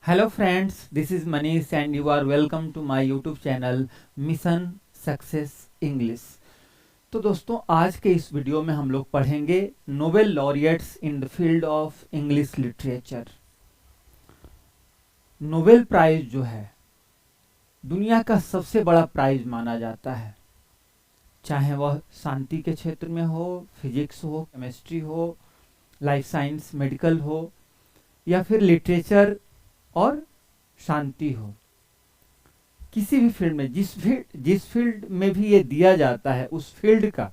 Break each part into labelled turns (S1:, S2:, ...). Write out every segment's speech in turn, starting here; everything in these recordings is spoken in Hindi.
S1: Hello friends, this is Manish and you are welcome to my YouTube channel mission success English. तो दोस्तों आज के इस वीडियो में हम लोग पढ़ेंगे Nobel laureates in the field of English literature. Nobel prize जो है दुनिया का सबसे बड़ा प्राइज माना जाता है, चाहे वह शांति के क्षेत्र में हो, फिजिक्स हो, केमिस्ट्री हो, लाइफ साइंस, मेडिकल हो या फिर लिटरेचर और शांति हो। किसी भी फील्ड में जिस फील्ड में भी ये दिया जाता है उस फील्ड का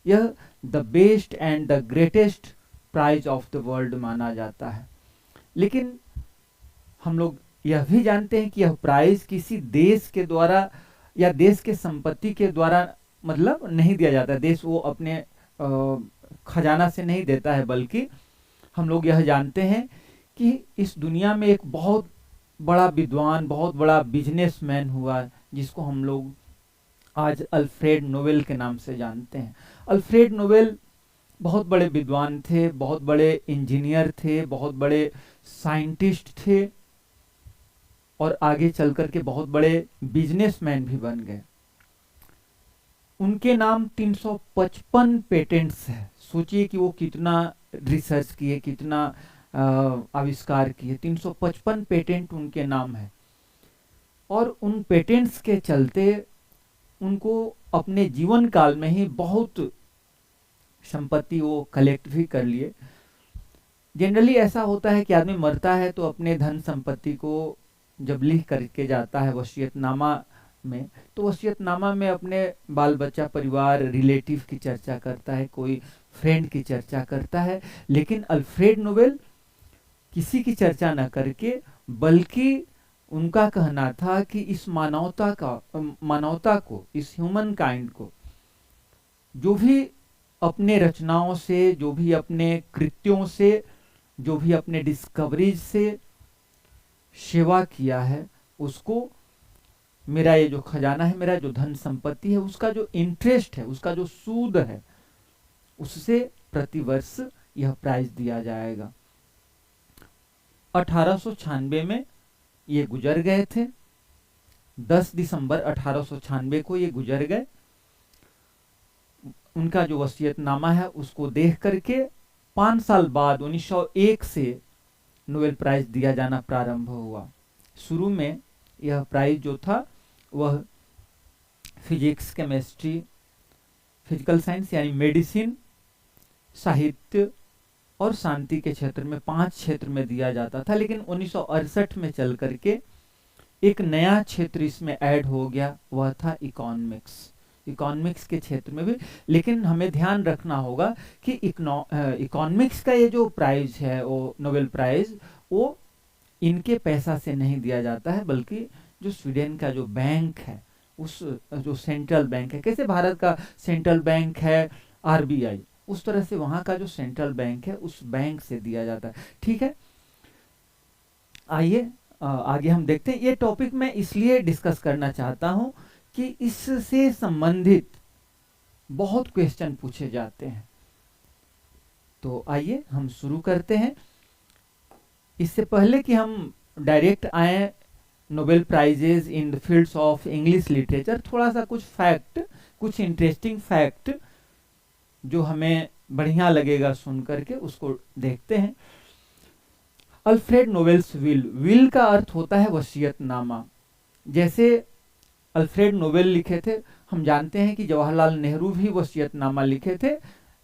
S1: यह the best and the greatest prize of the world माना जाता है। लेकिन हम लोग यह भी जानते हैं कि यह प्राइज किसी देश के द्वारा या देश के संपत्ति के द्वारा मतलब नहीं दिया जाता है। देश वो अपने खजाना से नहीं देता है, बल्कि हम लोग यह जानते हैं कि इस दुनिया में एक बहुत बड़ा विद्वान, बहुत बड़ा बिजनेसमैन हुआ जिसको हम लोग आज अल्फ्रेड नोबेल के नाम से जानते हैं। अल्फ्रेड नोबेल बहुत बड़े विद्वान थे, बहुत बड़े इंजीनियर थे, बहुत बड़े साइंटिस्ट थे और आगे चलकर के बहुत बड़े बिजनेसमैन भी बन गए। उनके नाम 355 पेटेंट्स है। सोचिए कि वो कितना रिसर्च किए, कितना आविष्कार किए। 355 पेटेंट उनके नाम है और उन पेटेंट्स के चलते उनको अपने जीवन काल में ही बहुत संपत्ति वो कलेक्ट भी कर लिए। जनरली ऐसा होता है कि आदमी मरता है तो अपने धन संपत्ति को जब लिख करके जाता है वसीयतनामा में, तो वसीयतनामा में अपने बाल बच्चा, परिवार, रिलेटिव की चर्चा करता है, कोई फ्रेंड की चर्चा करता है। लेकिन अल्फ्रेड नोबेल किसी की चर्चा न करके, बल्कि उनका कहना था कि इस मानवता को, इस ह्यूमन काइंड को जो भी अपने रचनाओं से, जो भी अपने कृत्यों से, जो भी अपने डिस्कवरीज से सेवा किया है, उसको मेरा ये जो खजाना है, मेरा जो धन संपत्ति है, उसका जो इंटरेस्ट है, उसका जो सूद है, उससे प्रतिवर्ष यह प्राइज दिया जाएगा। 1896 में ये गुजर गए थे। 10 दिसंबर 1896 को ये गुजर गए। उनका जो वसीयतनामा है उसको देख करके 5 साल बाद 1901 से नोबेल प्राइज दिया जाना प्रारंभ हुआ। शुरू में यह प्राइज जो था वह फिजिक्स, केमिस्ट्री, फिजिकल साइंस यानी मेडिसिन, साहित्य और शांति के क्षेत्र में 5 क्षेत्र में दिया जाता था। लेकिन 1968 में चल करके एक नया क्षेत्र इसमें ऐड हो गया, वह था इकोनॉमिक्स के क्षेत्र में भी। लेकिन हमें ध्यान रखना होगा कि इकोनॉमिक्स का ये जो प्राइज है, वो नोबेल प्राइज, वो इनके पैसा से नहीं दिया जाता है, बल्कि जो स्वीडन का जो बैंक है, उस जो सेंट्रल बैंक है, कैसे भारत का सेंट्रल बैंक है RBI, उस तरह से वहां का जो सेंट्रल बैंक है उस बैंक से दिया जाता है। ठीक है, आइए आगे हम देखते हैं। ये टॉपिक मैं इसलिए डिस्कस करना चाहता हूं कि इससे संबंधित बहुत क्वेश्चन पूछे जाते हैं। तो आइए हम शुरू करते हैं। इससे पहले कि हम डायरेक्ट आए Nobel prizes in the fields of English literature, थोड़ा सा कुछ इंटरेस्टिंग फैक्ट जो हमें बढ़िया लगेगा सुन करके उसको देखते हैं। अल्फ्रेड नोबेल्स विल का अर्थ होता है वसीयतनामा। जैसे अल्फ्रेड नोबेल लिखे थे, हम जानते हैं कि जवाहरलाल नेहरू भी वसीयतनामा लिखे थे।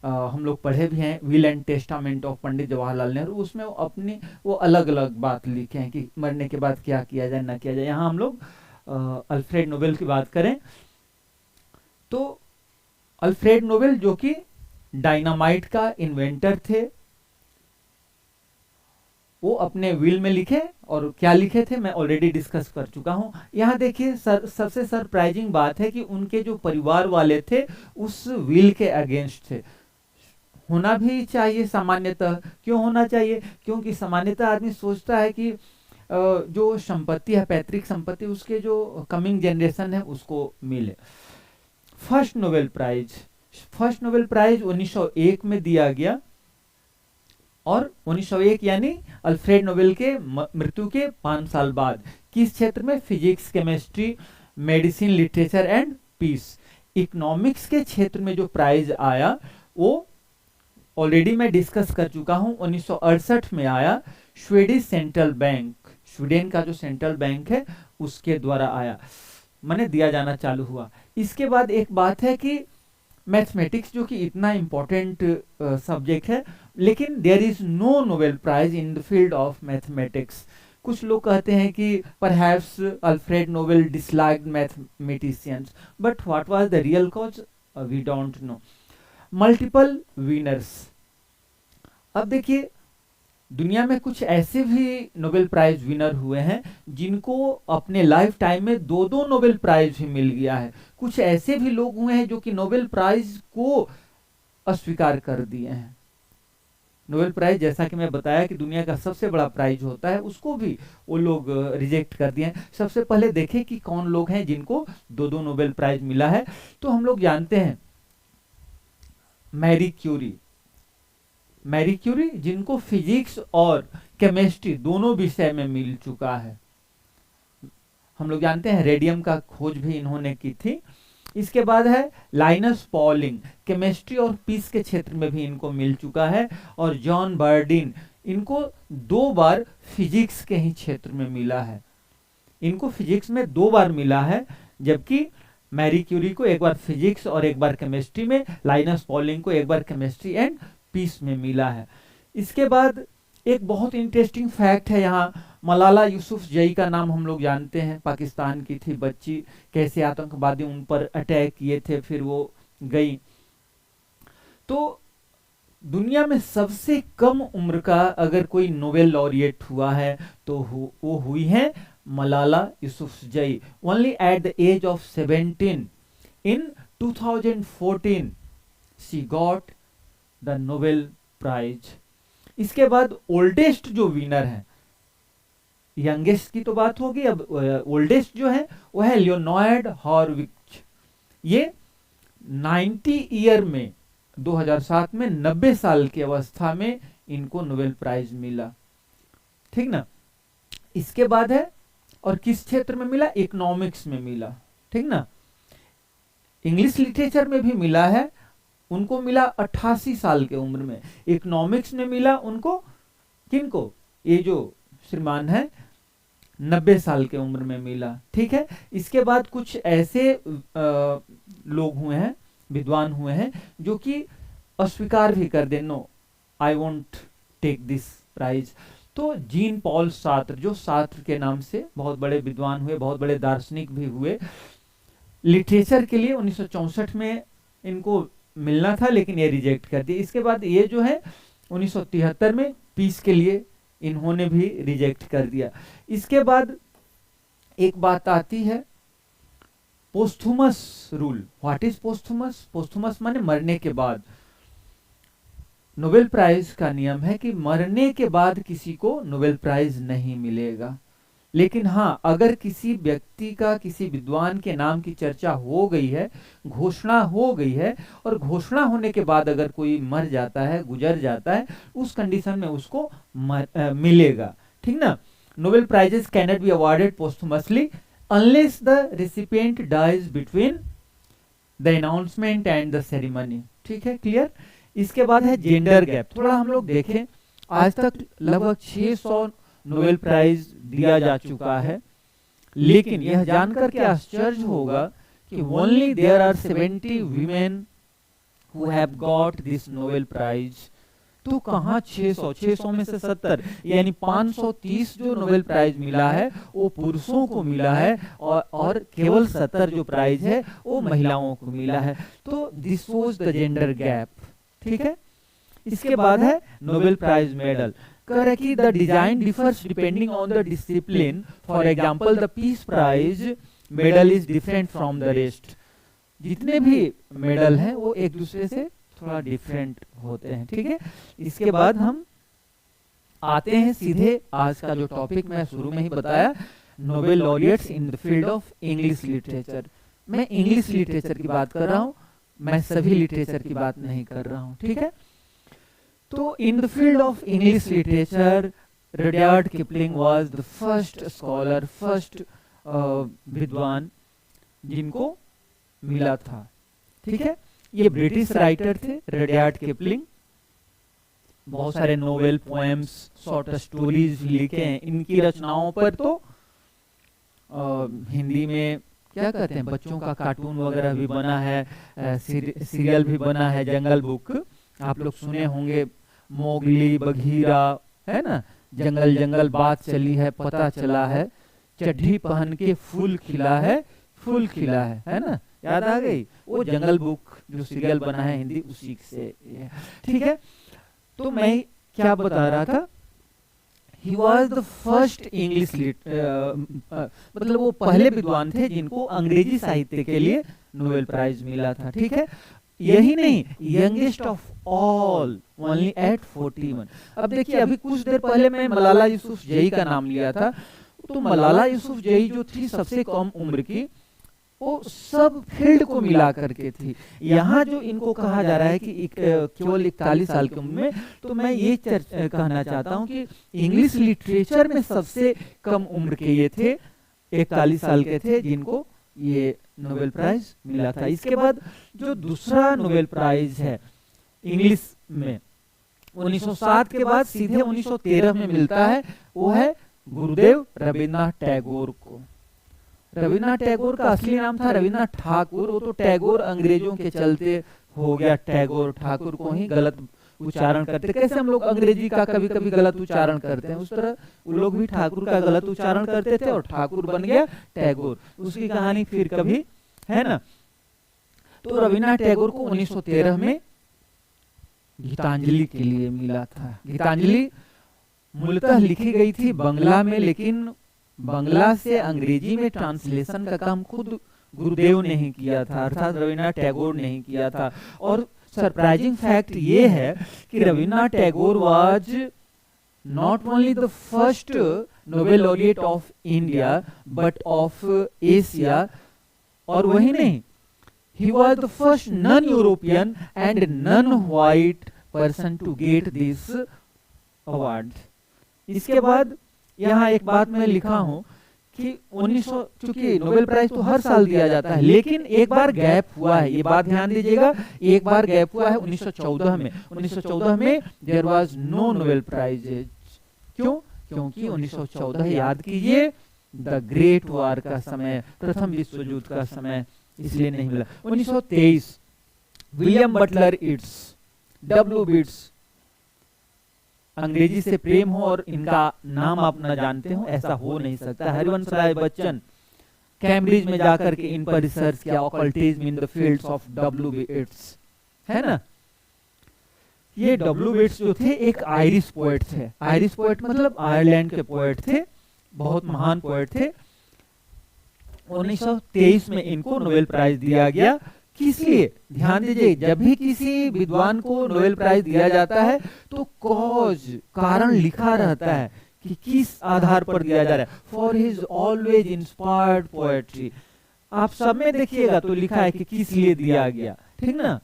S1: हम लोग पढ़े भी हैं will and testament of Pandit Jawaharlal Nehru. उसमें वो अलग अलग बात लिखे हैं कि मरने के बाद क्या किया जाए, ना किया जाए। यहाँ हम लोग अल्फ्रेड नोबेल की बात करें तो अल्फ्रेड नोबेल जो कि डायनामाइट का इन्वेंटर थे, वो अपने विल में लिखे। और क्या लिखे थे मैं ऑलरेडी डिस्कस कर चुका हूं। यहाँ देखिए सबसे सरप्राइजिंग बात है कि उनके जो परिवार वाले थे उस विल के अगेंस्ट थे। होना भी चाहिए सामान्यतः। क्यों होना चाहिए? क्योंकि सामान्यतः आदमी सोचता है कि जो संपत्ति है, पैतृक संपत्ति, उसके जो कमिंग जनरेशन है उसको मिले। फर्स्ट नोबेल प्राइज 1901 में दिया गया और 1901 यानी अल्फ्रेड नोबेल के मृत्यु के 5 साल बाद। किस क्षेत्र में? Physics, chemistry, medicine, literature and peace. Economics के क्षेत्र में जो प्राइज आया वो ऑलरेडी मैं डिस्कस कर चुका हूं, 1968 में आया। स्वीडिश सेंट्रल बैंक, स्वीडन का जो सेंट्रल बैंक है उसके द्वारा आया, माने दिया जाना चालू हुआ। इसके बाद एक बात है कि मैथमेटिक्स जो कि इतना इम्पोर्टेंट सब्जेक्ट है, लेकिन there is no Nobel prize in the field of mathematics. कुछ लोग कहते हैं कि perhaps Alfred Nobel disliked mathematicians, but what was the real cause we don't know. Multiple winners, अब देखिए दुनिया में कुछ ऐसे भी नोबेल प्राइज विनर हुए हैं जिनको अपने लाइफ टाइम में 2-2 नोबेल प्राइज भी मिल गया है। कुछ ऐसे भी लोग हुए हैं जो कि नोबेल प्राइज को अस्वीकार कर दिए हैं। नोबेल प्राइज, जैसा कि मैं बताया कि दुनिया का सबसे बड़ा प्राइज होता है, उसको भी वो लोग रिजेक्ट कर दिए हैं। सबसे पहले देखें कि कौन लोग हैं जिनको 2-2 नोबेल प्राइज मिला है। तो हम लोग जानते हैं मैरी क्यूरी, मैरी क्यूरी जिनको फिजिक्स और केमिस्ट्री दोनों विषय में मिल चुका है। हम लोग जानते हैं रेडियम का खोज भी इन्होंने की थी। इसके बाद है लाइनस पॉलिंग, केमिस्ट्री और पीस के क्षेत्र में भी इनको मिल चुका है। और जॉन बर्डिन, इनको 2 बार फिजिक्स के ही क्षेत्र में मिला है, इनको फिजिक्स में 2 बार मिला है, जबकि मैरी क्यूरी को एक बार फिजिक्स और एक बार केमिस्ट्री में, लाइनस पॉलिंग को एक बार केमिस्ट्री एंड पीस में मिला है। इसके बाद एक बहुत इंटरेस्टिंग फैक्ट है यहाँ, मलाला यूसुफजई का नाम हम लोग जानते हैं, पाकिस्तान की थी बच्ची, कैसे आतंकवादी उन पर अटैक किए थे, फिर वो गई। तो दुनिया में सबसे कम उम्र का अगर कोई नोबेल लॉरिएट हुआ है तो वो हुई है Malala Yousafzai, only at the age of 17 in 2014 she got the Nobel prize. इसके बाद ओल्डेस्ट जो विनर है, यंगेस्ट की तो बात होगी, अब ओल्डेस्ट जो है वो है लियोनार्ड हॉर्विच। ये 90 ईयर में 2007 में 90 साल की अवस्था में इनको नोबेल प्राइज मिला, ठीक ना। इसके बाद है, और किस क्षेत्र में मिला? इकोनॉमिक्स में मिला, ठीक ना। इंग्लिश लिटरेचर में भी मिला है, उनको मिला 88 साल के उम्र में। इकोनॉमिक्स में मिला उनको, किनको? ये जो श्रीमान है 90 साल के उम्र में मिला, ठीक है। इसके बाद कुछ ऐसे लोग हुए हैं, विद्वान हुए हैं जो कि अस्वीकार भी कर दे, no I won't take this prize. तो जीन पॉल सार्त्र, जो सार्त्र के नाम से बहुत बड़े विद्वान हुए, बहुत बड़े दार्शनिक भी हुए, लिटरेचर के लिए 1964 में इनको मिलना था लेकिन ये रिजेक्ट कर दिया। इसके बाद ये जो है 1973 में पीस के लिए इन्होंने भी रिजेक्ट कर दिया। इसके बाद एक बात आती है posthumous rule. What is posthumous? Posthumous माने मरने के बाद। नोबेल प्राइज का नियम है कि मरने के बाद किसी को नोबेल प्राइज नहीं मिलेगा, लेकिन हाँ अगर किसी व्यक्ति का, किसी विद्वान के नाम की चर्चा हो गई है, घोषणा हो गई है, और घोषणा होने के बाद अगर कोई मर जाता है, गुजर जाता है, उस कंडीशन में उसको मिलेगा, ठीक ना। Nobel prizes can not be awarded posthumously unless the recipient dies between the announcement and the ceremony, ठीक है, क्लियर। इसके बाद है जेंडर गैप। थोड़ा हम लोग देखें, आज तक लगभग 600 नोबेल प्राइज दिया जा चुका है, लेकिन यह जानकर के आश्चर्य होगा कि only there are 70 women who have got this Nobel prize. तो कहां 600 में से 70 यानी 530 जो नोबेल प्राइज मिला है वो पुरुषों को मिला है, और केवल 70 जो प्राइज है वो महिलाओं को मिला है। तो this was the gender gap, ठीक है। इसके बाद है नोबेल प्राइज मेडल। कह रहे कि the design differs depending on the discipline, for example the peace prize medal is different from the rest. जितने भी मेडल हैं वो एक दूसरे से थोड़ा डिफरेंट होते हैं, ठीक है। इसके बाद हम आते हैं सीधे आज का जो टॉपिक मैं शुरू में ही बताया, Nobel laureates in the field of English literature. मैं इंग्लिश लिटरेचर की बात कर रहा हूं, मैं सभी लिटरेचर की बात नहीं कर रहा हूं, ठीक है। तो इन the field of English literature Rudyard Kipling was the first scholar, first विद्वान जिनको मिला था। ठीक है, ये ब्रिटिश राइटर थे रडियार्ड किपलिंग। बहुत सारे नोवेल, पोएम्स, शॉर्ट स्टोरीज लिखे हैं। इनकी रचनाओं पर तो हिंदी में क्या कहते हैं, बच्चों का कार्टून वगैरह भी बना है, सीरियल भी बना है। जंगल बुक आप लोग सुने होंगे, मोगली, बघीरा, है ना, जंगल जंगल बात चली है, पता चला है, चड्ढी पहन के फूल खिला है, फूल खिला है ना, याद आ गई? वो जंगल बुक जो सीरियल बना है हिंदी, उसी से। ठीक है, तो मैं क्या बता रहा था, he was the first English मतलब वो पहले विद्वान थे जिनको अंग्रेजी साहित्य के लिए नोबेल प्राइज मिला था। ठीक है, यही नहीं, youngest of all, only at 41। अब देखिए, अभी कुछ देर पहले मैं मलाला यूसुफजई का नाम लिया था, तो मलाला यूसुफजई जो थी सबसे कम उम्र की, वो सब फील्ड को मिला करके थी। यहाँ जो इनको कहा जा रहा है कि केवल 41 साल की उम्र में, तो मैं ये कहना चाहता हूँ कि इंग्लिश लिटरेचर में सबसे कम उम्र के ये थे, 41 साल के थे जिनको ये नोबेल प्राइज मिला था। इसके बाद जो दूसरा नोबेल प्राइज है इंग्लिश में 1907 के बाद सीधे 1913 में मिलता है, वो है गुरुदेव रविन्द्रनाथ टैगोर को। रविन्द्रनाथ टैगोर का असली नाम था रविन्द्रनाथ ठाकुर, वो तो टैगोर अंग्रेजों के चलते हो गया टैगोर, ठाकुर को ही गलत उच्चारण करते। कैसे हम लोग अंग्रेजी का कभी कभी गलत उच्चारण करते हैं, उस तरह वो लोग भी ठाकुर का गलत उच्चारण करते थे और ठाकुर बन गया टैगोर। उसकी कहानी फिर कभी, है ना। तो रविन्द्रनाथ टैगोर को 1913 में गीतांजलि के लिए मिला था। गीतांजलि मूलतः लिखी गई थी बंगला में, लेकिन बंगला से अंग्रेजी में ट्रांसलेशन का काम खुद गुरुदेव ने ही किया था, अर्थात रविन्द्रनाथ टैगोर ने ही किया था। और सरप्राइजिंग फैक्ट ये है कि Rabindranath Tagore was not only the first Nobel laureate of India but of Asia, और वही नहीं, he was the first non-European and non-white person to get this award। इसके बाद यहाँ एक बात मैं लिखा हूँ कि 1900, चूंकि नोबेल प्राइज तो हर साल दिया जाता है, लेकिन एक बार गैप हुआ है, ये बात ध्यान दीजिएगा, एक बार गैप हुआ है 1914 में। 1914 में there was no Nobel prize. क्यों? क्योंकि 1914 याद कीजिए द ग्रेट वॉर का समय, प्रथम विश्व युद्ध का समय, इसलिए नहीं मिला। 1923 William Butler it's, W bits, अंग्रेजी से प्रेम हो और इनका नाम आप न जानते हो, ऐसा हो नहीं सकता। हरिवंश राय बच्चन कैम्ब्रिज में जाकर के इन पर रिसर्च किया, occultism in the fields of W bits, है ना। ये डब्ल्यू बिट्स जो थे एक आयरिश पोएट थे। आयरिश पोएट मतलब आयरलैंड के पोएट थे, बहुत महान पोएट थे। 1923 में इनको नोबेल प्राइज दिया गया। किस लिए? ध्यान दीजिए, जब भी किसी विद्वान को नोबेल प्राइज दिया जाता है तो कॉज, कारण लिखा रहता है कि किस आधार पर दिया जा रहा है। For his always inspired poetry, आप सब में देखिएगा तो लिखा है कि किस लिए दिया गया, ठीक ना।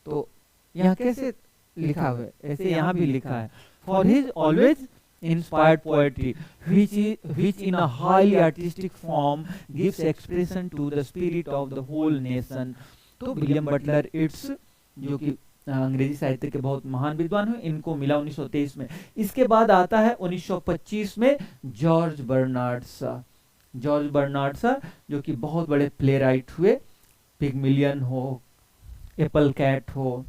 S1: तो यहाँ कैसे लिखा हुआ है, ऐसे यहाँ भी लिखा है, for his always inspired poetry which in a highly artistic form gives expression to the spirit of the whole nation। तो विलियम बटलर इट्स जो कि अंग्रेजी साहित्य के बहुत महान विद्वान हैं, इनको मिला 1923 में। इसके बाद आता है 1925 में George Bernard Shaw. George Bernard Shaw जो कि बहुत बड़े प्ले राइट हुए, पिगमिलियन हो, एप्पल कैट हो,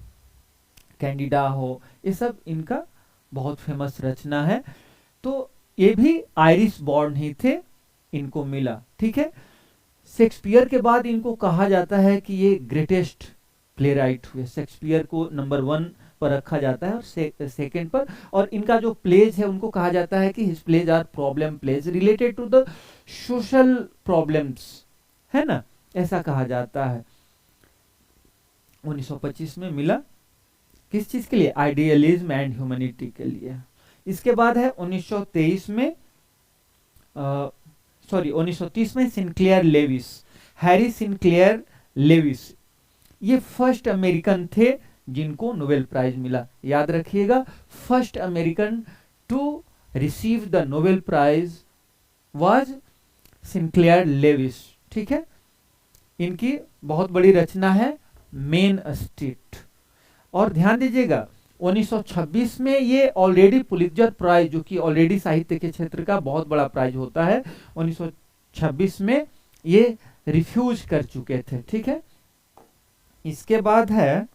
S1: कैंडिडा हो, ये सब इनका बहुत फेमस रचना है। तो ये भी आयरिश बॉर्न ही थे, इनको मिला, ठीक है। शेक्सपियर के बाद इनको कहा जाता है कि ये ग्रेटेस्ट प्ले राइट हुए। शेक्सपियर को नंबर 1 पर रखा जाता है और सेकंड पर, और इनका जो प्लेज है उनको कहा जाता है कि his plays are problem plays related to the social problems, है ना, ऐसा कहा जाता है। 1925 में मिला, किस चीज के लिए? आइडियलिज्म एंड ह्यूमैनिटी के लिए। इसके बाद है 1923 में 1930 में Sinclair Lewis, Harry Sinclair Lewis, ये फर्स्ट अमेरिकन थे जिनको नोबेल प्राइज मिला। याद रखिएगा, first American to receive the Nobel prize was Sinclair Lewis. ठीक है, इनकी बहुत बड़ी रचना है मेन स्टेट। और ध्यान दीजिएगा 1926 में ये ऑलरेडी पुलित्जर प्राइज, जो कि ऑलरेडी साहित्य के क्षेत्र का बहुत बड़ा प्राइज होता है, 1926 में ये रिफ्यूज कर चुके थे। ठीक है, इसके बाद है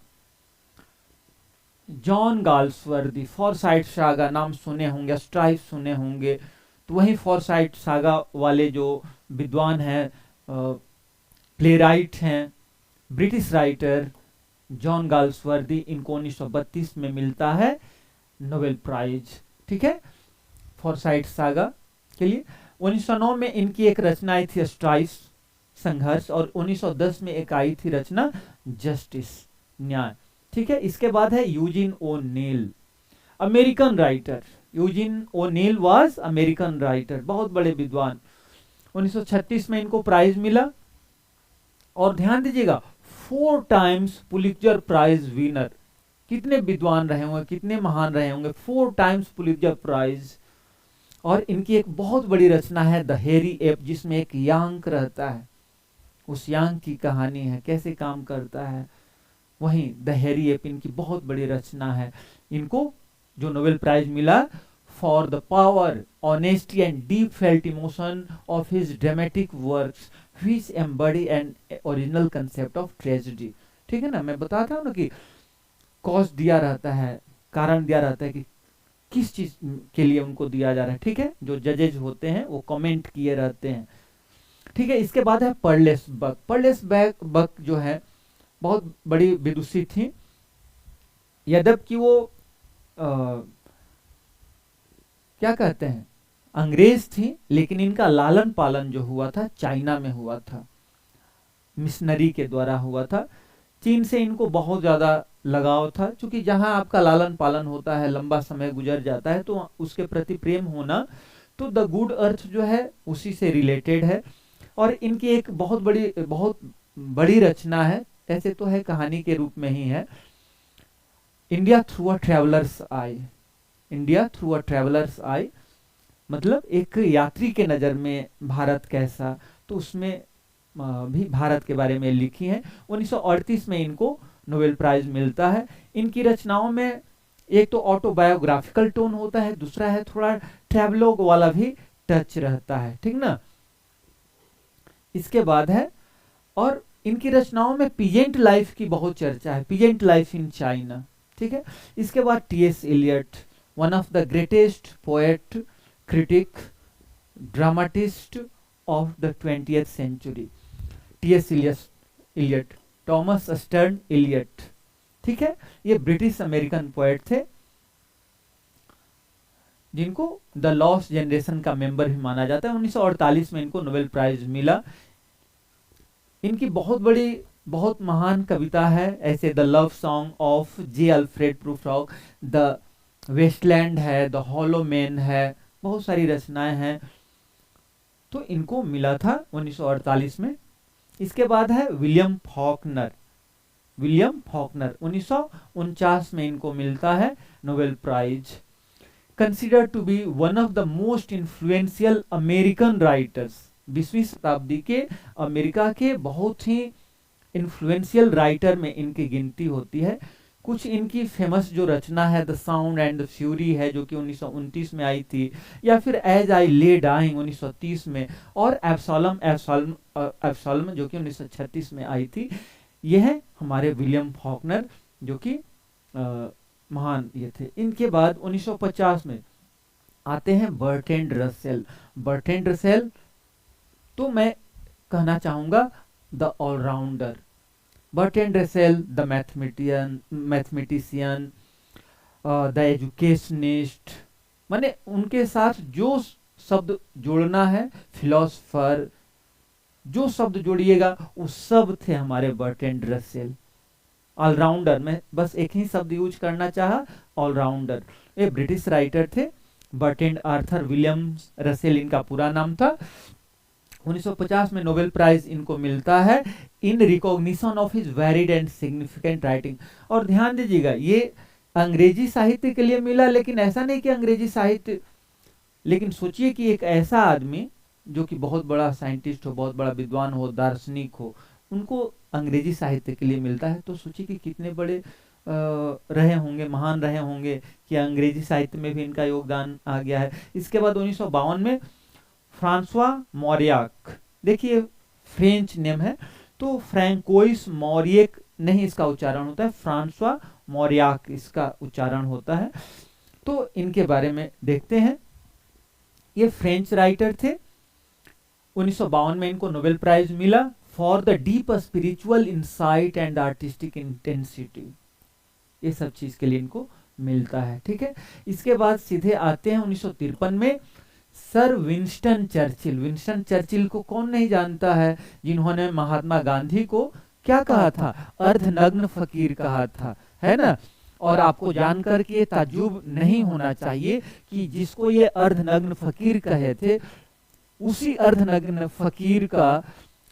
S1: जॉन गाल्सवर्दी। फॉरसाइट सागा नाम सुने होंगे, स्ट्राइफ सुने होंगे, तो वही फॉरसाइट सागा वाले जो विद्वान हैं, प्लेराइट हैं, ब्रिटिश राइटर जॉन गाल्सवर्दी, इनको 1932 में मिलता है नोबेल प्राइज। ठीक है, फॉरसाइट सागा के लिए। 1909 में इनकी एक रचना आई थी स्ट्राइफ, संघर्ष, और 1910 में एक आई थी रचना जस्टिस, न्याय। ठीक है, इसके बाद है Eugene O'Neill, American writer. Eugene O'Neill was American writer, बहुत बड़े विद्वान। 1936 में इनको प्राइज मिला। और ध्यान दीजिएगा 4 टाइम्स पुलित्जर प्राइज विनर। कितने विद्वान रहे होंगे, कितने महान रहे होंगे, 4 टाइम्स पुलित्जर प्राइज। और इनकी एक बहुत बड़ी रचना है द हेरी एप, जिसमें एक यांक रहता है, उस यांक की कहानी है, कैसे काम करता है, वही द हेरी एप इनकी बहुत बड़ी रचना है। इनको जो नोबेल प्राइज मिला for the power, honesty and deep felt emotion of his dramatic works which embody an original concept of tragedy. ठीक है ना, मैं बताता हूँ ना कि कॉज दिया रहता है, कारण दिया रहता है कि किस चीज के लिए उनको दिया जा रहा है। ठीक है, जो जजेज होते हैं वो कमेंट किए रहते हैं। ठीक है, इसके बाद है पर्लेस बक। पर्लेस बक जो है बहुत बड़ी विदुषी थी, यद्यपि वो क्या कहते हैं, अंग्रेज थी, लेकिन इनका लालन पालन जो हुआ था चाइना में हुआ था, मिशनरी के द्वारा हुआ था। चीन से इनको बहुत ज्यादा लगाव था, क्योंकि जहां आपका लालन पालन होता है, लंबा समय गुजर जाता है, तो उसके प्रति प्रेम होना, तो द गुड अर्थ जो है उसी से रिलेटेड है। और इनकी एक बहुत बड़ी रचना है, ऐसे तो है कहानी के रूप में ही है, India through a traveller's eye. India through a traveller's eye मतलब एक यात्री के नजर में भारत कैसा, तो उसमें भी भारत के बारे में लिखी है। 1938 में इनको नोबेल प्राइज मिलता है। इनकी रचनाओं में एक तो ऑटोबायोग्राफिकल टोन होता है, दूसरा है थोड़ा ट्रेवलॉग वाला भी टच रहता है। ठीक ना, इसके बाद है, और इनकी रचनाओं में पीजेंट लाइफ की बहुत चर्चा है, पीजेंट लाइफ इन चाइना। ठीक है, इसके बाद T S. Eliot, one of the greatest poet, critic, dramatist of the 20th century. T S. Eliot, Thomas Stearns Eliot. ठीक है, ये ब्रिटिश अमेरिकन पोएट थे, जिनको द लॉस्ट जनरेशन का मेंबर भी माना जाता है। 1948 में इनको नोबेल प्राइज मिला। इनकी बहुत महान कविता है, ऐसे the love song of J Alfred Prufrock, the Waste Land है, द हॉलो मैन है, बहुत सारी रचनाएं हैं। तो इनको मिला था 1948 में। इसके बाद है विलियम फॉकनर। विलियम फॉकनर 1949 में इनको मिलता है Nobel prize. Consider to be one of the most influential American writers. 20वीं शताब्दी के अमेरिका के बहुत ही इन्फ्लुएंशियल राइटर में इनकी गिनती होती है। कुछ इनकी फेमस जो रचना है the sound and the fury है, जो कि 1929 में आई थी, या फिर एज आई ले डाइंग 1930 में, और एब्सॉल्म जो कि 1936 में आई थी। यह है हमारे विलियम फॉकनर, जो कि महान ये थे। इनके बाद 1950 में आते हैं बर्ट्रैंड रसेल। बर्ट्रैंड रसेल तो मैं कहना चाहूंगा the allrounder. Bertrand Russell the mathematician, the educationist, माने उनके साथ जो शब्द जोड़ना है, फिलोसफर, जो शब्द जोड़िएगा वो सब थे हमारे बर्ट्रैंड रसेल। ऑलराउंडर, मैं बस एक ही शब्द यूज करना चाहा, ऑलराउंडर। ये ब्रिटिश राइटर थे, बर्ट्रैंड आर्थर विलियम्स रसेल इनका पूरा नाम था। 1950 में नोबेल प्राइज इनको मिलता है in recognition of his varied and significant writing. और ध्यान दीजिएगा, ये अंग्रेजी साहित्य के लिए मिला, लेकिन ऐसा नहीं कि अंग्रेजी साहित्य, लेकिन सोचिए कि एक ऐसा आदमी जो कि बहुत बड़ा साइंटिस्ट हो, बहुत बड़ा विद्वान हो, दार्शनिक हो, उनको अंग्रेजी साहित्य के लिए मिलता है। तो सोचिए कि कितने बड़े रहे होंगे, महान रहे होंगे कि अंग्रेजी साहित्य में भी इनका योगदान आ गया है। इसके बाद 1952 में फ्रांसवा मोरियाक, देखिए फ्रेंच नेम है, तो फ्रैंकोइस मोरियक नहीं इसका उच्चारण होता है, फ्रांसवा मोरियाक इसका उच्चारण होता है। तो इनके बारे में देखते हैं। ये फ्रेंच राइटर थे। 1952 में इनको नोबेल प्राइज मिला for the deep spiritual insight and artistic intensity, ये सब चीज के लिए इनको मिलता है। ठीक है, इसके बाद सीधे आते हैं 1953 में sir Winston Churchill. Winston Churchill को कौन नहीं जानता है, जिन्होंने महात्मा गांधी को क्या कहा था, अर्धनग्न फकीर कहा था, है ना। और आपको जानकर के ताज्जुब नहीं होना चाहिए कि जिसको ये अर्धनग्न फकीर कहे थे, उसी अर्धनग्न फकीर का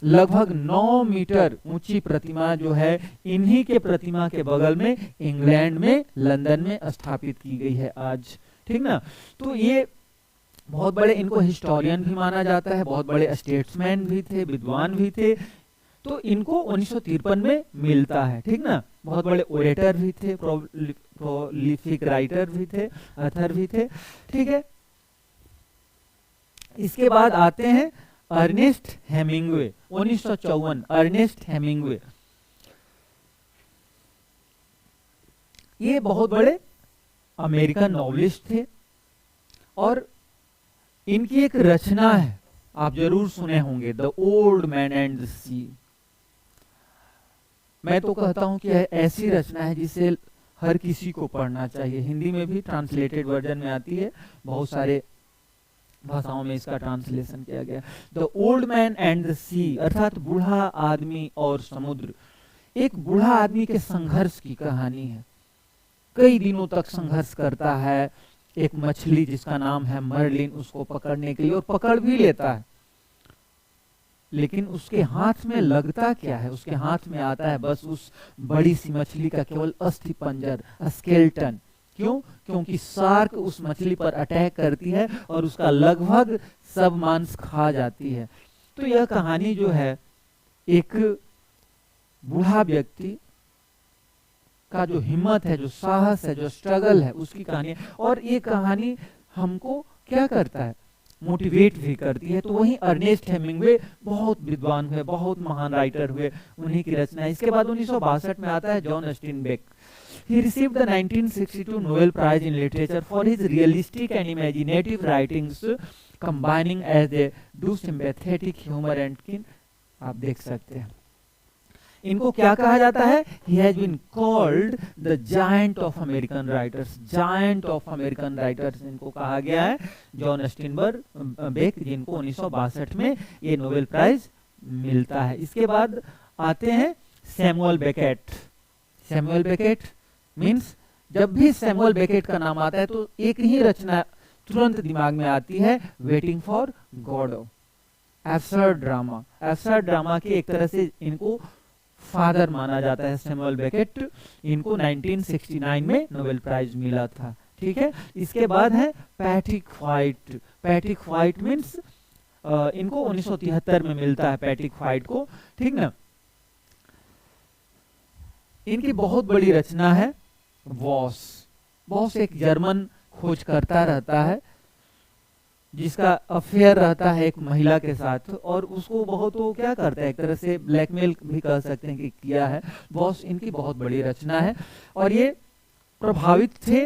S1: लगभग 9 मीटर ऊंची प्रतिमा जो है इन्हीं के प्रतिमा के बगल में इंग्लैंड में, लंदन में स्थापित की गई है आज। ठीक ना। तो ये बहुत बड़े, इनको हिस्टोरियन भी माना जाता है, बहुत बड़े स्टेट्समैन भी थे, विद्वान भी थे। तो इनको 1953 में मिलता है। ठीक ना। बहुत बड़े ओरेटर भी थे, प्रोलिफिक राइटर भी थे, ऑथर भी थे। ठीक है, इसके बाद आते हैं अर्नेस्ट हेमिंग्वे। 1954, अर्नेस्ट हेमिंग्वे, ये बहुत बड़े अमेरिकन नॉवलिस्ट थे और इनकी एक रचना है, आप जरूर सुने होंगे, the old man and the sea. मैं तो कहता हूं कि ऐसी रचना है जिसे हर किसी को पढ़ना चाहिए। हिंदी में भी ट्रांसलेटेड वर्जन में आती है, बहुत सारे भाषाओं में इसका ट्रांसलेशन किया गया। The old man and the sea, अर्थात बूढ़ा आदमी और समुद्र। एक बूढ़ा आदमी के संघर्ष की कहानी है, कई दिनों तक संघर्ष करता है एक मछली जिसका नाम है मर्लिन, उसको पकड़ने के लिए, और पकड़ भी लेता है, लेकिन उसके हाथ में लगता क्या है, उसके हाथ में आता है बस उस बड़ी सी मछली का केवल अस्थि पंजर, स्केलेटन। क्यों? क्योंकि शार्क उस मछली पर अटैक करती है और उसका लगभग सब मांस खा जाती है। तो यह कहानी जो है एक बूढ़ा व्यक्ति का जो हिम्मत है, जो साहस है, जो स्ट्रगल है, उसकी कहानी है। और ये कहानी हमको क्या करता है, मोटिवेट भी करती है। तो वहीं अर्नेस्ट हेमिंग्वे बहुत विद्वान हुए, बहुत महान राइटर हुए, उन्हीं की रचना है। इसके बाद 1962 में आता है John Steinbeck. He received the 1962 Nobel Prize in Literature for his realistic and imaginative writings, combining as they do sympathetic humor and keen। आप देख सकते हैं इनको क्या कहा जाता है, he has been called the giant of American writers, giant of American writers इनको कहा गया है, जॉन ऑस्टिन बेक, जिनको 1962 में ये नोबेल प्राइज मिलता है। इसके बाद आते हैं Samuel Beckett. Samuel Beckett means जब भी सैमुअल बेकेट का नाम आता है तो एक ही रचना तुरंत दिमाग में आती है, waiting for Godot, absurd drama. Absurd drama के एक तरह से इनको फादर माना जाता है सैमुअल बेकेट। इनको 1969 में नोबेल प्राइज मिला था। ठीक है, इसके बाद है Patrick white. Patrick white means इनको 1973 में मिलता है पैट्रिक व्हाइट को। ठीक ना। इनकी बहुत बड़ी रचना है वॉस। वॉस एक जर्मन खोज करता रहता है जिसका अफेयर रहता है एक महिला के साथ, और उसको बहुत वो क्या करता है, एक तरह से ब्लैकमेल भी कह सकते हैं कि किया है। वॉस इनकी बहुत बड़ी रचना है और ये प्रभावित थे,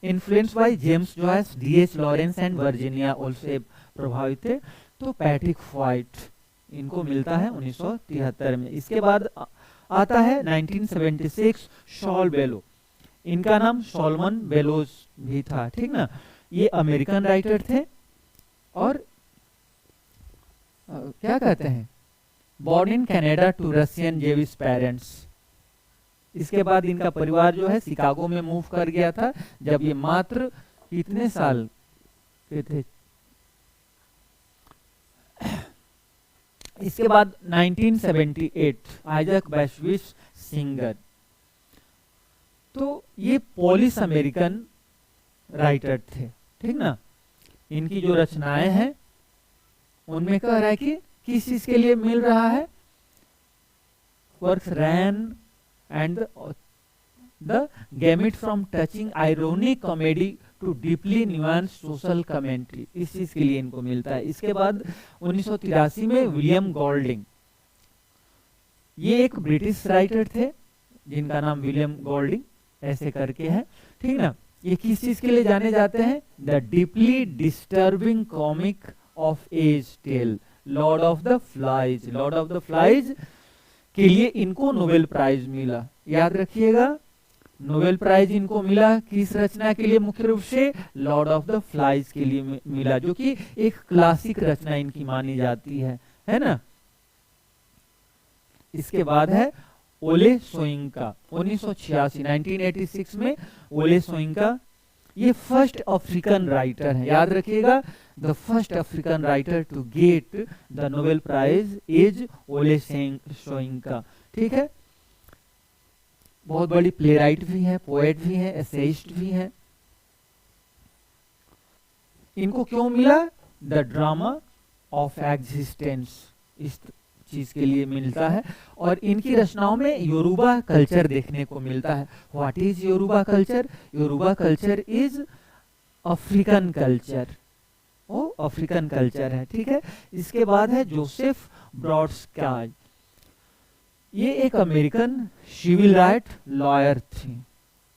S1: influence by James Joyce, D.H. Lawrence and Virginia Woolf से प्रभावित थे। तो पैट्रिक व्हाइट इनको मिलता है 1973 में। इसके बाद आता है 1976 शॉल बेलो। इनका नाम सॉलमन बेलोस भी था। ठीक ना। ये अमेरिकन राइटर थे और क्या कहते हैं, born in Canada to Russian Jewish parents. इसके बाद इनका परिवार जो है शिकागो में मूव कर गया था जब ये मात्र कितने साल के थे, इसके बाद 1978 आइजैक बैशविच सिंगर, तो ये पोलिश अमेरिकन राइटर थे, ठीक ना। इनकी जो रचनाएं हैं उनमें कह रहा है कि किस चीज के लिए मिल रहा है, works ran and the gamut from touching ironic comedy to deeply nuanced social commentary, इस चीज के लिए इनको मिलता है। इसके बाद 1983 में विलियम गोल्डिंग, ये एक ब्रिटिश राइटर थे जिनका नाम विलियम गोल्डिंग ऐसे करके है, ठीक ना। ये किस चीज के लिए जाने जाते हैं, the deeply disturbing comic of age tale Lord of the Flies, Lord of the Flies के लिए इनको नोबेल प्राइज मिला। याद रखिएगा, नोबेल प्राइज इनको मिला किस रचना के लिए, मुख्य रूप से लॉर्ड ऑफ द फ्लाइज के लिए मिला, जो कि एक क्लासिक रचना इनकी मानी जाती है ना। इसके बाद है ओले सोयिंका, 1986 1986 में ओले सोयिंका, ये फर्स्ट अफ्रीकन राइटर है, याद रखिएगा, the first African writer to get the Nobel prize is Wole Soyinka, ठीक है। बहुत बड़ी प्लेराइट भी है, पोएट भी है, एसेइस्ट भी है। इनको क्यों मिला, द ड्रामा ऑफ एग्जिस्टेंस, इस चीज के लिए मिलता है। और इनकी रचनाओं में योरूबा कल्चर देखने को मिलता है। What is Yoruba culture, Yoruba culture is African culture, वो अफ्रीकन कल्चर है, ठीक है। इसके बाद है जोसेफ ब्रॉडस्काई, ये एक अमेरिकन सिविल राइट लॉयर थी,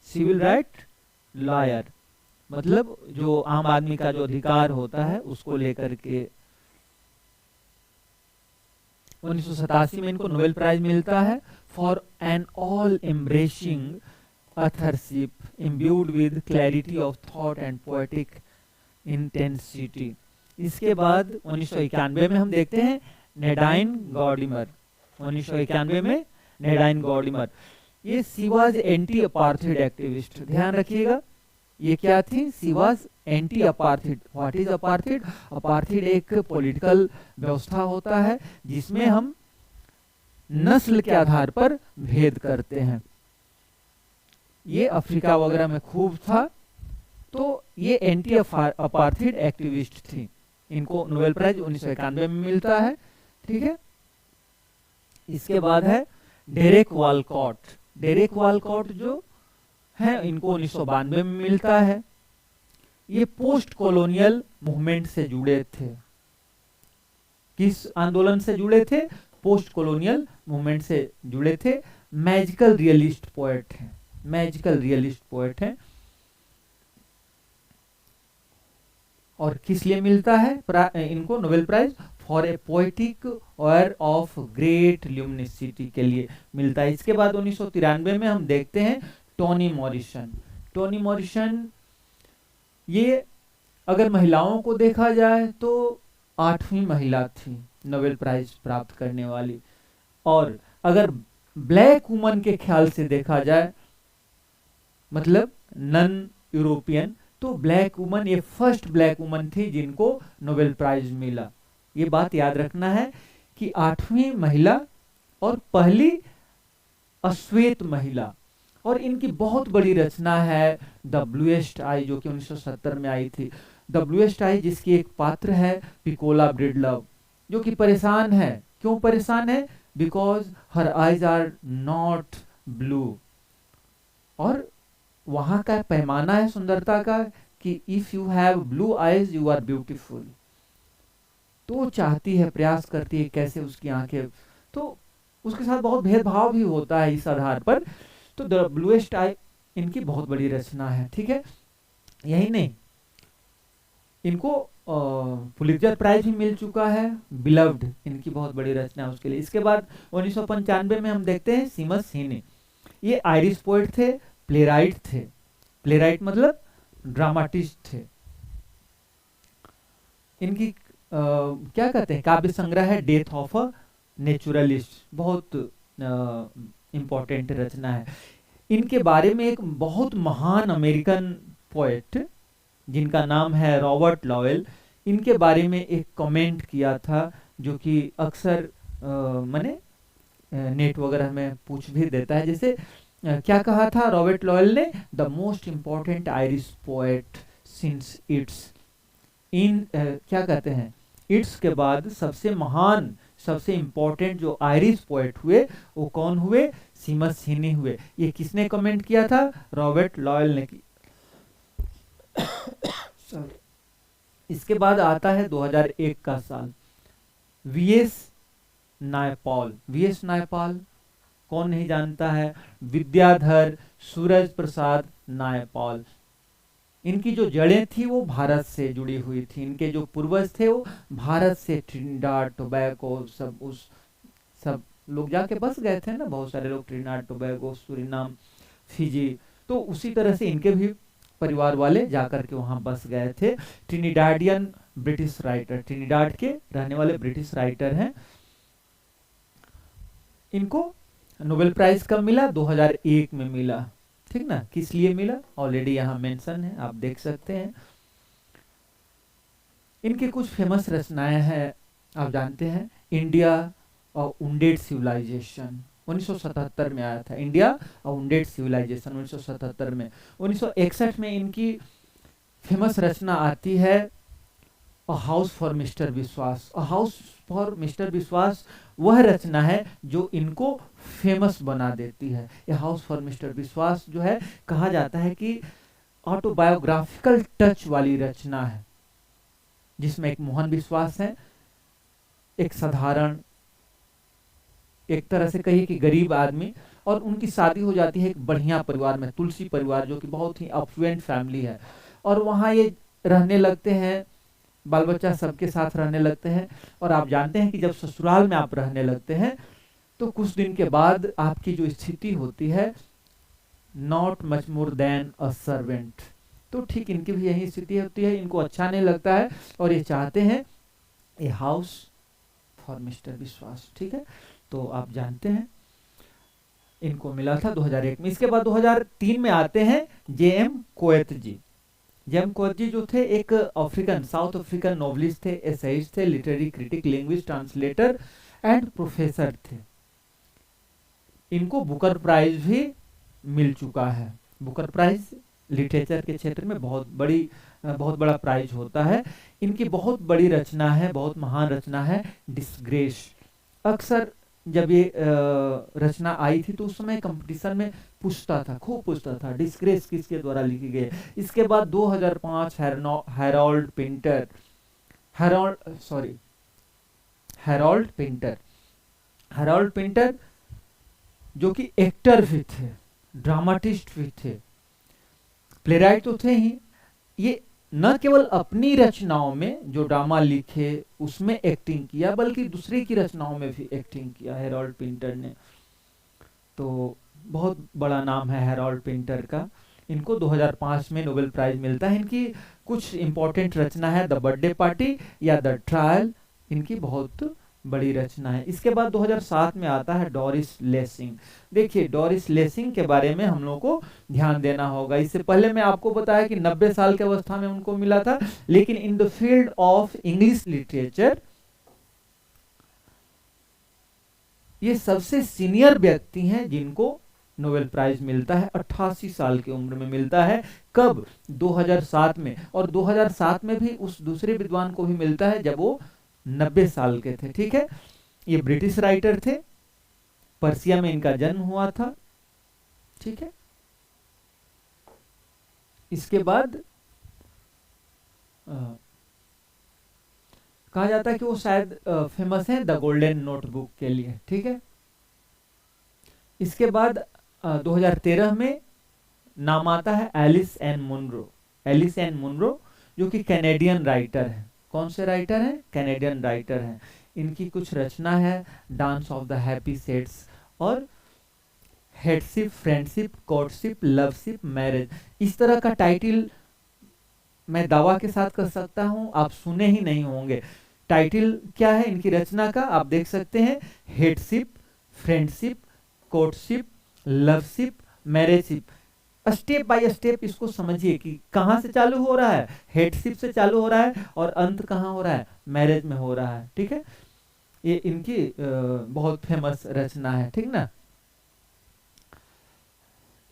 S1: सिविल राइट लॉयर मतलब जो आम आदमी का जो अधिकार होता है उसको लेकर के। 1987 में इनको नोबेल प्राइज मिलता है for an all embracing authorship imbued with clarity of thought and poetic intensity. इसके बाद 1991 में हम देखते हैं नेडाइन गॉर्डिमर, 1991 में नेडाइन गॉर्डिमर, ये she was anti apartheid activist. ध्यान रखिएगा, ये क्या थी, she was anti apartheid. What is apartheid, apartheid एक पॉलिटिकल व्यवस्था होता है जिसमें हम नस्ल के आधार पर भेद करते हैं। ये अफ्रीका वगैरह में खूब था, तो ये एंटी अपार्थाइड एक्टिविस्ट थी। इनको नोबेल प्राइज 1991 में मिलता है, ठीक है। इसके बाद है डेरेक वालकॉट, डेरेक वालकॉट जो है इनको 1992 में मिलता है। ये पोस्ट कॉलोनियल मूवमेंट से जुड़े थे। किस आंदोलन से जुड़े थे, पोस्ट कॉलोनियल मूवमेंट से जुड़े थे। मैजिकल रियलिस्ट पोएट हैं, मैजिकल रियलिस्ट पोएट हैं। और किस लिए मिलता है इनको Nobel prize, for a poetic oeuvre of great luminosity के लिए मिलता है। इसके बाद 1993 में हम देखते हैं टोनी मॉरिसन। टोनी मॉरिसन ये अगर महिलाओं को देखा जाए तो 8वीं महिला थी नोबेल प्राइज प्राप्त करने वाली, और अगर ब्लैक वुमन के ख्याल से देखा जाए मतलब नन यूरोपियन, तो ब्लैक वुमन ये फर्स्ट ब्लैक वुमन थी जिनको नोबेल प्राइज मिला। ये बात याद रखना है कि 8वीं महिला और पहली अश्वेत महिला। और इनकी बहुत बड़ी रचना है द ब्लूएस्ट आई, जो कि 1970 में आई थी। द ब्लूएस्ट आई जिसकी एक पात्र है पिकोला ब्रिडलव, जो कि परेशान है। क्यों परेशान है, because her eyes are not blue. और वहां का पैमाना है सुंदरता का कि if you have blue eyes you are beautiful. तो चाहती है, प्रयास करती है कैसे उसकी आंखें, तो उसके साथ बहुत भेदभाव भी होता है इस आधार पर। तो द ब्लूएस्ट आई इनकी बहुत बड़ी रचना है, ठीक है। यही नहीं, इनको पुलित्जर प्राइज भी मिल चुका है, बिलव्ड इनकी बहुत बड़ी रचना है उसके लिए। इसके बाद 1995 में हम देखते हैं सीमस हीने। ये आयरिश पोएट थे, प्लेराइट थे। प्लेराइट मतलब ड्रामाटिस्ट थे। इनकी क्या कहते हैं, काव्य संग्रह है डेथ ऑफ अ नेचुरलिस्ट, बहुत इंपॉर्टेंट रचना है। इनके बारे में एक बहुत महान अमेरिकन पोएट जिनका नाम है रॉबर्ट लॉवेल, इनके बारे में एक कमेंट किया था जो कि अक्सर माने नेट वगैरह में पूछ भी देता है। जैसे क्या कहा था रॉबर्ट लॉयल ने, the most important Irish poet since it's, इन क्या कहते हैं, इट्स के बाद सबसे महान, सबसे इम्पोर्टेंट जो आयरिश पोएट हुए वो कौन हुए, सीमस हीनी हुए। ये किसने कमेंट किया था, रॉबर्ट लॉयल ने की। इसके बाद आता है 2001 का साल, वीएस नायपॉल। वीएस नायपॉल कौन नहीं जानता है, विद्याधर सूरज प्रसाद नायपॉल। इनकी जो जड़ें थी वो भारत से जुड़ी हुई थी, इनके जो पूर्वज थे वो भारत से, ट्रिनिडाद टोबैगो सब लोग जाके बस गए थे ना, बहुत सारे लोग ट्रिनिडाद टोबैगो, सूरीनाम, फिजी। तो उसी तरह से इनके भी परिवार वाले जाकर के वहां बस गए थे। ट्रिनिडाडियन ब्रिटिश राइटर, ट्रिनिडाद के रहने वाले ब्रिटिश राइटर हैं। इनको नोबेल प्राइज कब मिला, 2001 में मिला, ठीक ना। किस लिए मिला, ऑलरेडी यहाँ मेंशन है, आप देख सकते हैं। इनके कुछ फेमस रचनाएं हैं, आप जानते हैं, इंडिया और उंडेड सिविलाइजेशन 1977 में आया था, इंडिया और उंडेड सिविलाइजेशन 1977 में। 1961 में इनकी फेमस रचना आती है अ हाउस फॉर मिस्टर विश्वास। अ हाउस फॉर मिस्टर विश्वास वह रचना है जो इनको फेमस बना देती है। यह हाउस फॉर मिस्टर विश्वास जो है, कहा जाता है कि ऑटोबायोग्राफिकल टच वाली रचना है, जिसमें एक मोहन विश्वास है, एक साधारण, एक तरह से कहिए कि गरीब आदमी, और उनकी शादी हो जाती है एक बढ़िया परिवार में, तुलसी परिवार, जो कि बहुत ही अफ्लुएंट फैमिली है। और वहाँ ये रहने लगते हैं, बाल बच्चा सबके साथ रहने लगते हैं। और आप जानते हैं कि जब ससुराल में आप रहने लगते हैं तो कुछ दिन के बाद आपकी जो स्थिति होती है, not much more than a servant. तो ठीक इनकी भी यही स्थिति होती है, इनको अच्छा नहीं लगता है और ये चाहते हैं ए हाउस फॉर मिस्टर विश्वास, ठीक है। तो आप जानते हैं इनको मिला था 2001 में। इसके बाद 2003 में आते हैं जे.एम. कोएत जी। जे.एम. कोएत जी जो थे, एक अफ्रीकन, साउथ अफ्रीकन नॉवलिस्ट थे, एसेइस्ट थे, literary critic, language translator and professor थे। इनको बुकर प्राइज भी मिल चुका है। बुकर प्राइज लिटरेचर के क्षेत्र में बहुत बड़ा प्राइज होता है। इनकी बहुत बड़ी रचना है, बहुत महान रचना है, डिस्ग्रेस। अक्सर जब ये रचना आई थी तो उस समय कंपटीशन में पूछता था, खूब पूछता था, डिस्ग्रेस किसके द्वारा लिखी गई। इसके बाद 2005 हैरोल्ड पिंटर जो कि एक्टर भी थे, ड्रामाटिस्ट भी थे, प्लेराइट तो थे ही। ये न केवल अपनी रचनाओं में जो ड्रामा लिखे उसमें एक्टिंग किया, बल्कि दूसरे की रचनाओं में भी एक्टिंग किया हैरोल्ड पिंटर ने। तो बहुत बड़ा नाम है हैरोल्ड पिंटर का। इनको 2005 में नोबेल प्राइज मिलता है। इनकी कुछ इंपॉर्टेंट रचना है, द बर्थडे पार्टी या द ट्रायल, इनकी बहुत बड़ी रचना है। इसके बाद 2007 में आता है डोरिस लेसिंग। देखिए डोरिस लेसिंग के बारे में हम लोगों को ध्यान देना होगा। इससे पहले मैं आपको बताया कि 90 साल की अवस्था में उनको मिला था, लेकिन इन the field of English literature ये सबसे सीनियर व्यक्ति हैं जिनको नोबेल प्राइज मिलता है। 88 साल की उम्र में मिलता है। कब, 2007 में। और 2007 में भी उस दूसरे विद्वान को भी मिलता है जब वो 90 साल के थे, ठीक है। ये ब्रिटिश राइटर थे, पर्सिया में इनका जन्म हुआ था, ठीक है। इसके बाद कहा जाता है कि वो शायद फेमस है द गोल्डन नोटबुक के लिए, ठीक है। इसके बाद 2013 में नाम आता है Alice Ann Munro. Alice Ann Munro जो कि कैनेडियन राइटर है। कौन से राइटर हैं, कैनेडियन राइटर हैं। इनकी कुछ रचना है, dance of the happy shades और hateship, friendship, courtship, loveship, marriage. इस तरह का टाइटल मैं दावा के साथ कर सकता हूं आप सुने ही नहीं होंगे। टाइटल क्या है इनकी रचना का, आप देख सकते हैं, hateship, friendship, courtship, loveship, marriageship. Step by step इसको समझिए कि कहां से चालू हो रहा है, हेडशिप से चालू हो रहा है और अंत कहां हो रहा है, मैरिज में हो रहा है, ठीक है। ये इनकी बहुत फेमस रचना है, ठीक ना।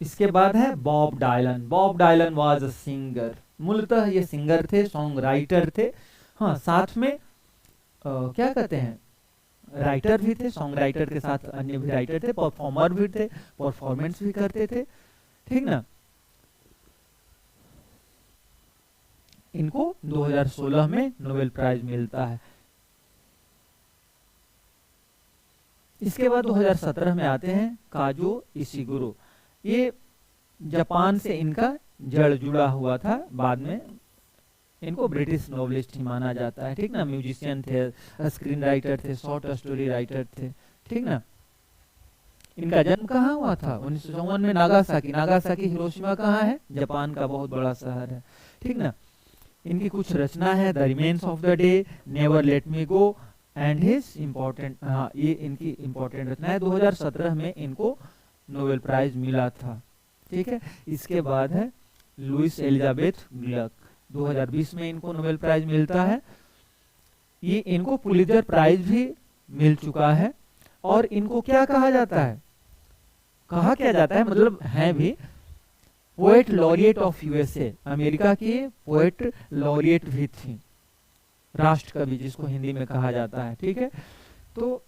S1: इसके बाद है Bob Dylan. Bob Dylan was a singer, मूलतः ये सिंगर थे, सॉन्ग राइटर थे। हाँ, साथ में क्या कहते हैं, राइटर भी थे, सॉन्ग राइटर के साथ अन्य भी राइटर थे, परफॉर्मर भी थे, परफॉर्मेंस भी करते थे, ठीक ना। इनको 2016 में नोबेल प्राइज मिलता है। इसके बाद 2017 में आते हैं काजो इशिगुरो। ये जापान से इनका जड़ जुड़ा हुआ था, बाद में इनको ब्रिटिश नोवेलिस्ट ही माना जाता है, ठीक ना। म्यूजिशियन थे, स्क्रीन राइटर थे, शॉर्ट स्टोरी राइटर थे, ठीक ना। इनका जन्म कहाँ हुआ था? 1954 में नागासाकी। नागासाकी हिरोशिमा कहाँ है? जापान का बहुत बड़ा शहर है, ठीक ना। इनकी कुछ रचना है, the remains of the day, never let me go and his important, हाँ ये इनकी इम्पोर्टेंट रचना है। 2017 में इनको नोबेल प्राइज मिला था, ठीक है। इसके बाद है लुइस एलिजाबेथ ग्लक। 2020 में इनको नोबेल प्राइज मिलता है। ये इनको पुलित्जर प्राइज भी मिल चुका है। और इनको क्या कहा जाता है, कहा क्या जाता है, मतलब हैं भी poet laureate of USA, America की पोएट लॉरिएट भी थी, राष्ट्रकवि जिसको हिंदी में कहा जाता है, ठीक है। तो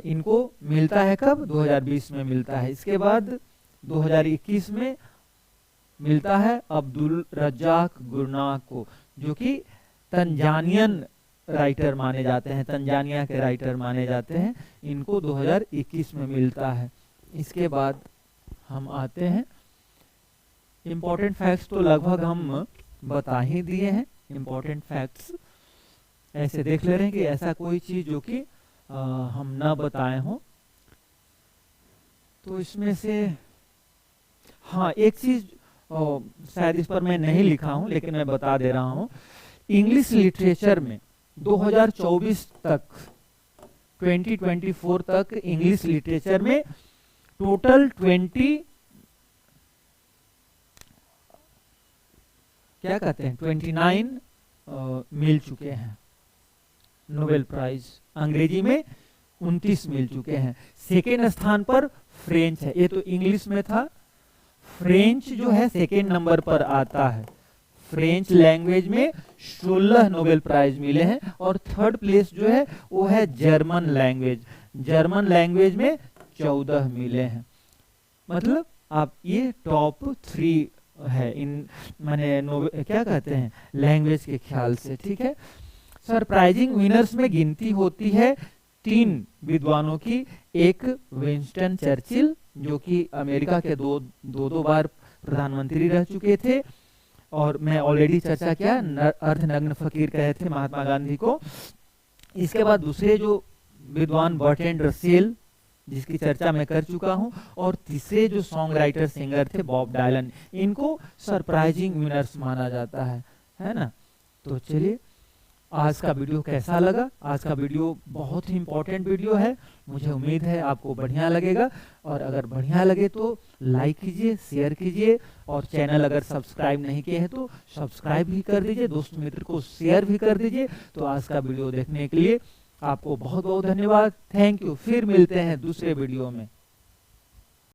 S1: इनको मिलता है कब? 2020 में मिलता है। इसके बाद 2021 में मिलता है अब्दुल रज्जाक गुरनाक को, जो कि तंजानियन राइटर माने जाते हैं, तंजानिया के राइटर माने जाते हैं। इनको 2021 में मिलता है। इसके बाद हम आते हैं, इम्पोर्टेंट फैक्ट्स तो लगभग हम बता ही दिए हैं। इम्पोर्टेंट फैक्ट्स ऐसे देख ले रहे हैं कि ऐसा कोई चीज जो कि हम ना बताए हों। तो इसमें से हाँ एक चीज शायद इस पर मैं नहीं लिखा हूं, लेकिन मैं बता दे रहा हूं। इंग्लिश लिटरेचर में 2024 तक, 2024 तक इंग्लिश लिटरेचर में टोटल 29 मिल चुके हैं नोबेल प्राइज। अंग्रेजी में 29 मिल चुके हैं। सेकेंड स्थान पर फ्रेंच है, ये तो इंग्लिश में था। फ्रेंच जो है सेकेंड नंबर पर आता है। फ्रेंच लैंग्वेज में 16 नोबेल प्राइज मिले हैं। और थर्ड प्लेस जो है वो है जर्मन लैंग्वेज। जर्मन लैंग्वेज में 14 मिले हैं। मतलब आप ये टॉप 3 है इन माने क्या कहते हैं लैंग्वेज के ख्याल से, ठीक है। सरप्राइजिंग विनर्स में गिनती होती है 3 विद्वानों की। एक विंस्टन चर्चिल, जो कि अमेरिका के दो बार प्रधानमंत्री रह चुके थे, और मैं ऑलरेडी चर्चा किया, अर्धनग्न फकीर कहे थे महात्मा गांधी को। इसके बाद दूसरे जो विद्वान बर्ट्रैंड रसेल, जिसकी चर्चा मैं कर चुका हूं। और तीसरे जो सॉन्ग राइटर सिंगर थे बॉब डायलन, इनको सरप्राइजिंग विनर्स माना जाता है ना। तो चलिए, आज का वीडियो कैसा लगा? आज का वीडियो बहुत ही इंपॉर्टेंट वीडियो है, मुझे उम्मीद है आपको बढ़िया लगेगा। और अगर बढ़िया लगे तो लाइक कीजिए, शेयर कीजिए, और चैनल अगर सब्सक्राइब नहीं किए हैं तो सब्सक्राइब भी कर दीजिए, दोस्त मित्र को शेयर भी कर दीजिए। तो आज का वीडियो देखने के लिए आपको बहुत बहुत धन्यवाद। Thank you. फिर मिलते हैं दूसरे वीडियो में।